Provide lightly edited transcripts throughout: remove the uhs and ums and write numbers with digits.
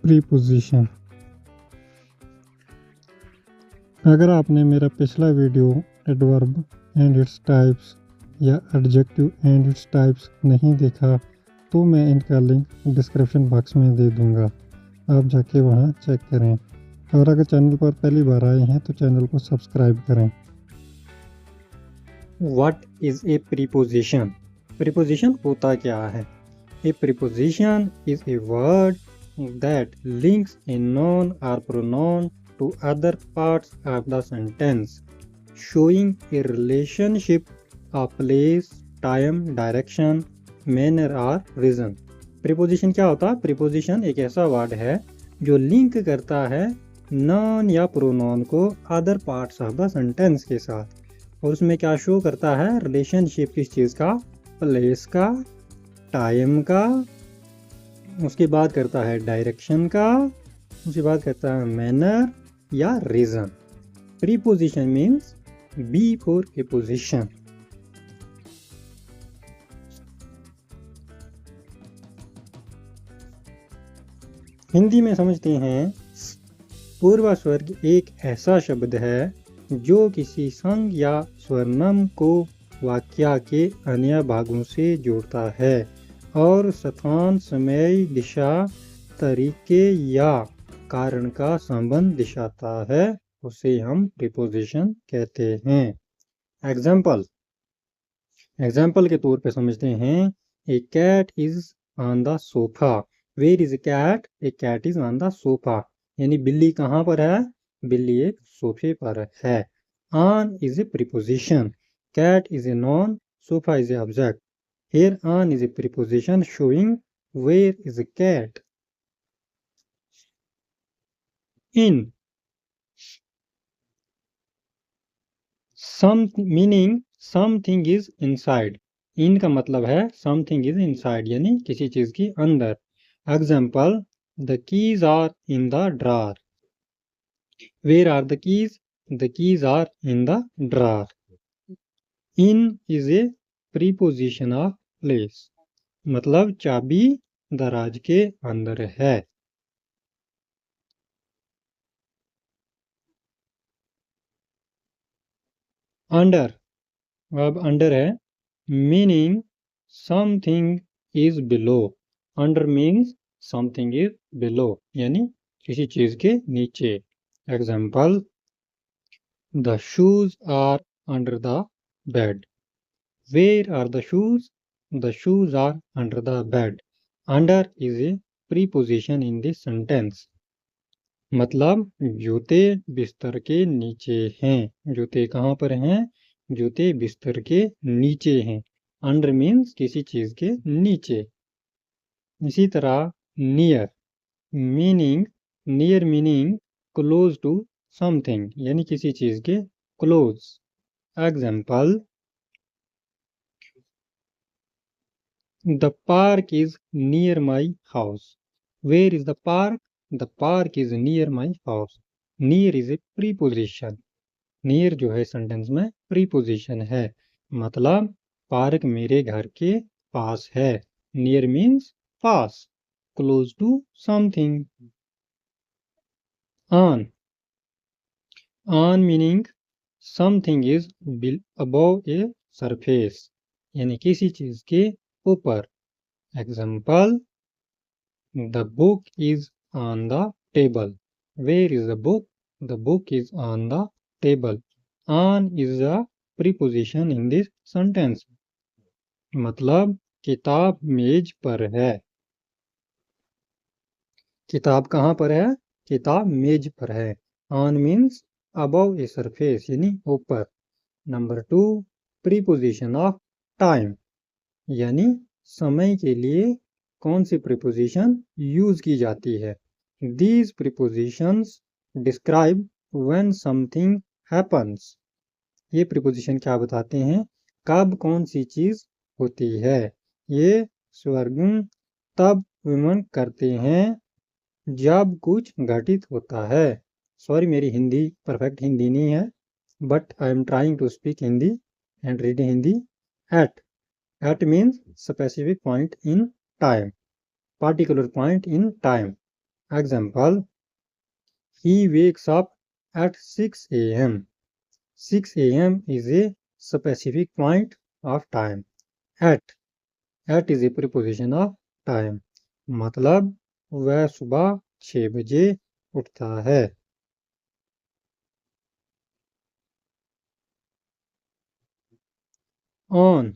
Preposition. अगर आपने मेरा पिछला video adverb and its types या एडजेक्टिव एंड इट्स टाइप्स नहीं देखा तो मैं इनका लिंक डिस्क्रिप्शन बॉक्स में दे दूंगा, आप जाके वहां चेक करें। और अगर चैनल पर पहली बार आए हैं तो चैनल को सब्सक्राइब करें। What is a preposition? Preposition होता क्या है? A preposition is a word that links a noun or pronoun to other parts of the sentence, showing a relationship of place, time, direction, manner or reason. Preposition क्या होता है? Preposition एक ऐसा word है जो लिंक करता है noun या pronoun को other parts of the sentence के साथ, और उसमें क्या शो करता है? रिलेशनशिप किस चीज़ का? प्लेस का, टाइम का, उसके बाद करता है डायरेक्शन का, उसके बाद करता है मैनर या reason. Preposition means before A position. Hindi में समझते हैं, पूर्वस्वर्ग एक ऐसा शब्द है जो किसी संग या स्वर्णम को वाक्य के अन्य भागों से जोड़ता है और स्थान, समय, दिशा, तरीके या कारण का संबंध दिखाता है, उसे हम प्रीपोजिशन कहते हैं। एग्जाम्पल के तौर पे समझते हैं, a cat is on the sofa. Where is a cat? A cat is on the sofa, यानी बिल्ली कहाँ पर है? बिल्ली एक सोफे पर है। On is a preposition, cat is a noun, sofa is a object. Here on is a preposition showing where is a cat. In, some meaning something is inside. In का मतलब है something is inside, यानी किसी चीज की अंदर। Example, the keys are in the drawer. Where are the keys? The keys are in the drawer. In is a preposition of place, मतलब चाबी दराज के अंदर है। अंडर, अब अंडर है, meaning something is below. Under means something is below, यानी किसी चीज के नीचे। Example, the shoes are under the bed. Where are the shoes? The shoes are under the bed. Under is a preposition in this sentence, मतलब जूते बिस्तर के नीचे हैं। जूते कहाँ पर हैं? जूते बिस्तर के नीचे हैं। अंडर मीन्स किसी चीज के नीचे। इसी तरह near meaning close to something, यानी किसी चीज के close. Example, the park is near my house. Where is the park? The park is near my house. Near is a preposition. Near जो है सेंटेंस में प्रीपोजिशन है, मतलब पार्क मेरे घर के पास है। नियर मीन्स पास, close to something. On meaning something is above a surface, यानी किसी चीज के ऊपर। Example, the book is on the table. Where is the book? The book is on the table. On is a preposition in this sentence, मतलब किताब मेज पर है। किताब कहाँ पर है? किताब मेज पर है। On means above a surface, यानी ऊपर। नंबर 2, प्रीपोजिशन ऑफ टाइम, यानी समय के लिए कौन सी प्रीपोजिशन यूज की जाती है। These prepositions describe when something happens. ये प्रीपोजिशन क्या बताते हैं? कब कौन सी चीज होती है। ये स्वर्गम तब विमन करते हैं जब कुछ घटित होता है। सॉरी, मेरी हिंदी परफेक्ट हिंदी नहीं है, but I am trying to speak Hindi and read Hindi. At means specific point in time, particular point in time. Example, he wakes up at 6 a.m. 6 a.m. is a specific point of time. At is a preposition of time. मतलब वह सुबह 6 बजे उठता है. On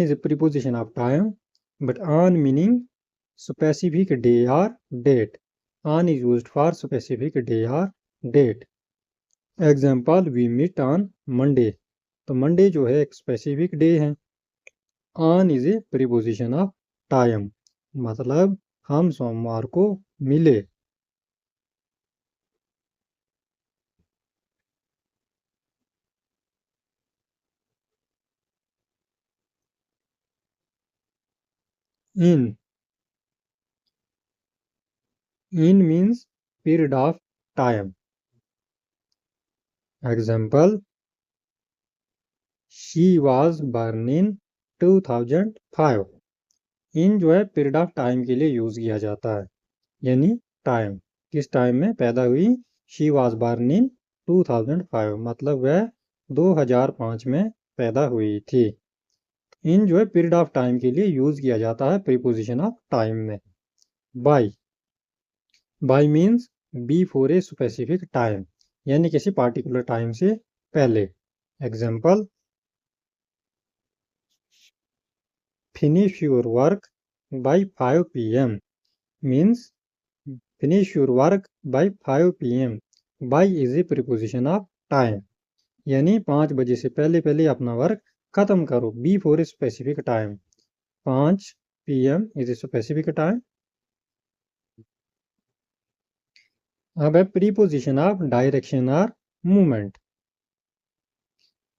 is a preposition of time, but on meaning specific day or date. On is used for specific day or date. Example, we meet on Monday. तो Monday जो है एक specific day है. On is a preposition of time. मतलब हम सोमवार को मिले. In means period of time. Example, she was born in 2005. इन जो है पीरियड ऑफ टाइम के लिए यूज किया जाता है. यानी टाइम, किस टाइम में पैदा हुई. शी वाज बॉर्न इन 2005 मतलब वह 2005 में पैदा हुई थी. इन जो है पीरियड ऑफ टाइम के लिए यूज किया जाता है प्रीपोजिशन ऑफ टाइम में. Bye means before a specific time, यानी किसी पार्टिकुलर टाइम से पहले. Example, finish your work by 5 PM means finish your work by 5 PM. by is a preposition of time, यानी 5 बजे से पहले अपना वर्क खत्म करो. before a specific time. 5 PM is a specific time. अब है preposition of direction or movement,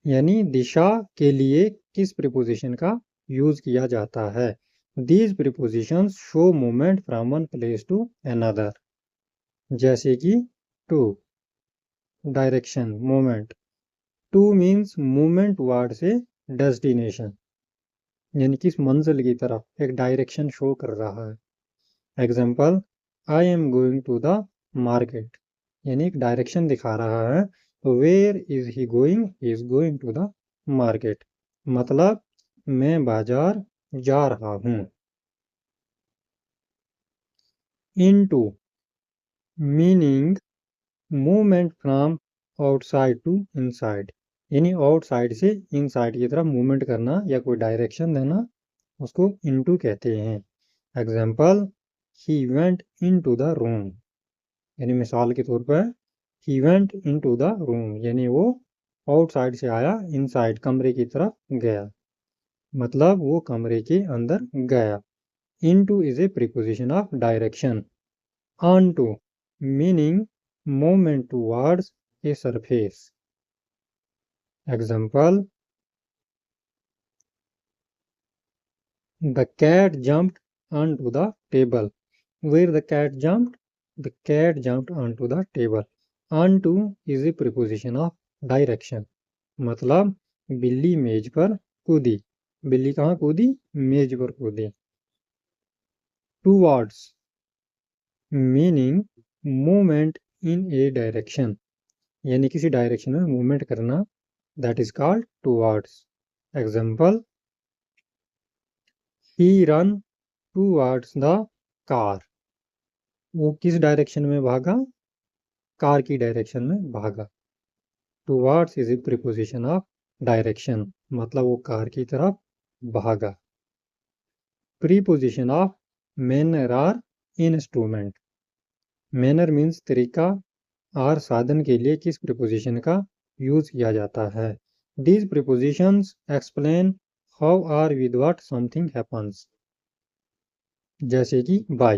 यानी दिशा के लिए किस preposition का यूज किया जाता है. These prepositions show movement from one place to another. जैसे कि to, direction, movement. To means movement towards a destination, यानी किस मंजिल की तरफ एक डायरेक्शन शो कर रहा है. Example, I am going to the market, यानी एक डायरेक्शन दिखा रहा है. तो where is he going? He is going to the market. मतलब मैं बाजार जा रहा हूँ. Into meaning movement from outside to inside, यानी आउटसाइड से इनसाइड की तरफ मूवमेंट करना या कोई डायरेक्शन देना, उसको इनटू कहते हैं. Example, he went into the room, यानी मिसाल के तौर पर he went into the room, यानी वो आउटसाइड से आया, इनसाइड कमरे की तरफ गया. मतलब वो कमरे के अंदर गया. Into is a preposition of direction. Onto meaning movement towards a surface. Example, the cat jumped onto the table. Where the cat jumped? The cat jumped onto the table. Onto is a preposition of direction. मतलब बिल्ली मेज पर कूदी. बिल्ली कहाँ कूदी? मेज पर कूदी. Towards meaning movement in a direction, यानी किसी डायरेक्शन में मूवमेंट करना. That is called towards. Example, he run towards the car. वो किस डायरेक्शन में भागा? कार की डायरेक्शन में भागा. Towards is a preposition of direction, मतलब वो कार की तरफ भागा. Preposition of manner or instrument. Manner means तरीका और साधन के लिए किस preposition का यूज किया जाता है. These prepositions explain how or with what something happens. जैसे कि by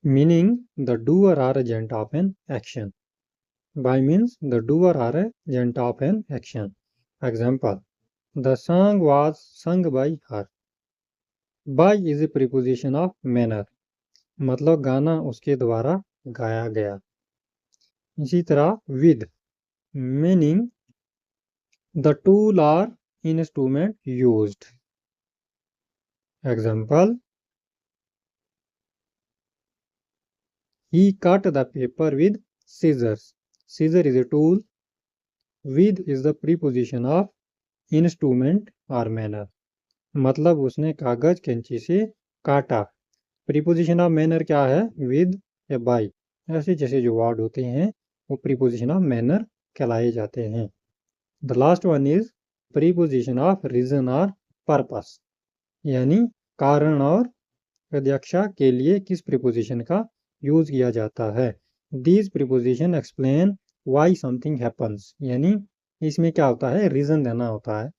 meaning the doer or agent of an action. By means the doer or agent of an action. Example, the song was sung by her. By is a preposition of manner, मतलब गाना उसके द्वारा गाया गया. इसी तरह with meaning the tool or instrument used. Example, He cut the paper with scissors. Scissor is a tool. With is the preposition of instrument or manner. मतलब उसने कागज कैंची से काटा. प्रीपोजिशन ऑफ मैनर क्या है? विद या बाय. ऐसे जैसे जो वर्ड होते हैं वो प्रीपोजिशन ऑफ मैनर कहलाए जाते हैं. The last one is preposition of reason और पर्पस, यानी कारण और प्रत्याशा के लिए किस प्रीपोजिशन का यूज किया जाता है. These preposition explain why something happens, यानी इसमें क्या होता है? रीजन देना होता है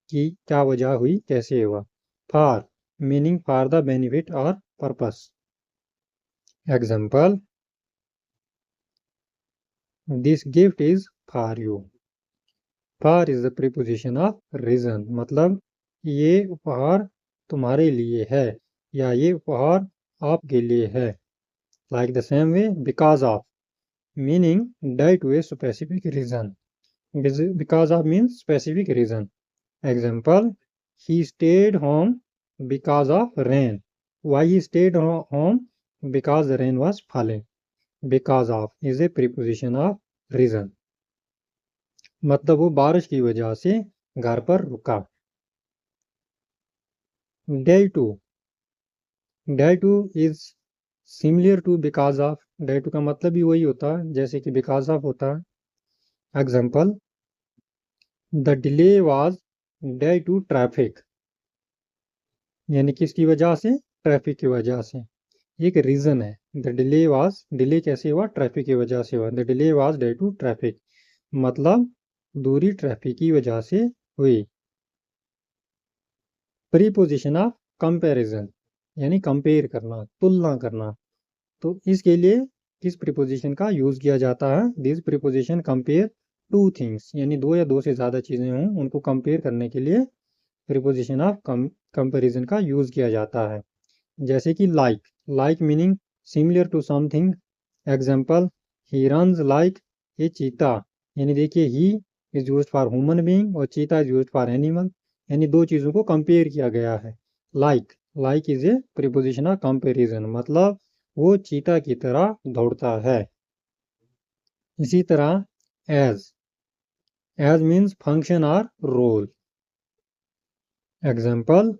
कि क्या वजह हुई, कैसे हुआ. For meaning for the benefit और purpose. Example, this gift is for you. For is the preposition of reason, मतलब ये उपहार तुम्हारे लिए है या ये उपहार आपके लिए है. Like the same way because of meaning due to a specific reason. Because of means specific reason. Example, he stayed home because of rain. Why he stayed home? Because the rain was falling. Because of is a preposition of reason. मतलब वो बारिश की वजह से घर पर रुका. Due to. Due to is similar to because of. Due to का मतलब भी वही होता है जैसे कि because of होता है. Example, the delay was due to traffic. यानी किसकी वजह से? ट्रैफिक की वजह से. एक रीजन है. द डिले वाज, डिले कैसे हुआ? ट्रैफिक की वजह से हुआ. The delay was due to traffic, मतलब दूरी ट्रैफिक की वजह से हुई. प्रीपोजिशन ऑफ कंपैरिजन, यानी कंपेयर करना, तुलना करना. तो इसके लिए किस प्रीपोजिशन का यूज किया जाता है? This preposition compare two things, यानी दो या दो से ज्यादा चीजें हों उनको कंपेयर करने के लिए प्रीपोजिशन ऑफ कंपैरिजन का यूज किया जाता है. जैसे कि like. Like meaning similar to something. Example, he runs like a cheetah. यानी देखिए, he is used for human being और cheetah is used for animal. यानी दो चीजों को कंपेयर किया गया है. Like, like is a preposition of comparison, मतलब वो चीता की तरह दौड़ता है. इसी तरह एज. एज मीन्स फंक्शन और role. Example,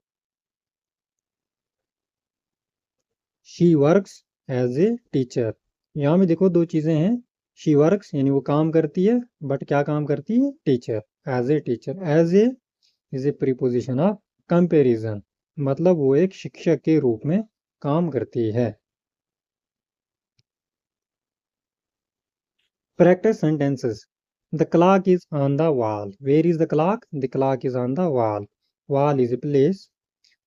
she works as a teacher. यहाँ में देखो दो चीजें हैं. शी वर्क्स यानी वो काम करती है, बट क्या काम करती है? Teacher. As a teacher. As a is a preposition of comparison, मतलब वो एक शिक्षक के रूप में काम करती है. Practice sentences. The clock is on the wall. Where is the clock? The clock is on the wall. Wall is a place.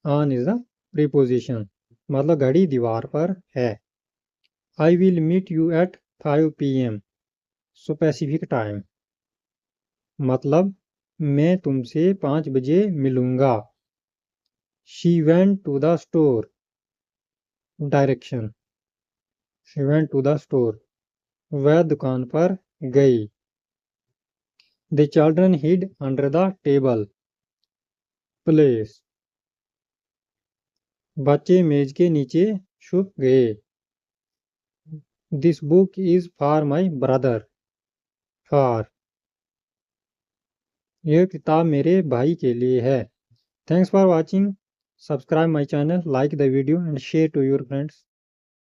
On is the preposition, मतलब घड़ी दीवार पर है. I will meet you at 5 PM. Specific time, मतलब मैं तुमसे 5 बजे मिलूंगा. She went to the store. Direction. She went to the store, वह दुकान पर गई. The children hid under the table. Place, बच्चे मेज के नीचे छुप गए. This book is for my brother. For, यह किताब मेरे भाई के लिए है. Thanks for watching. Subscribe my channel, like the video and share to your friends.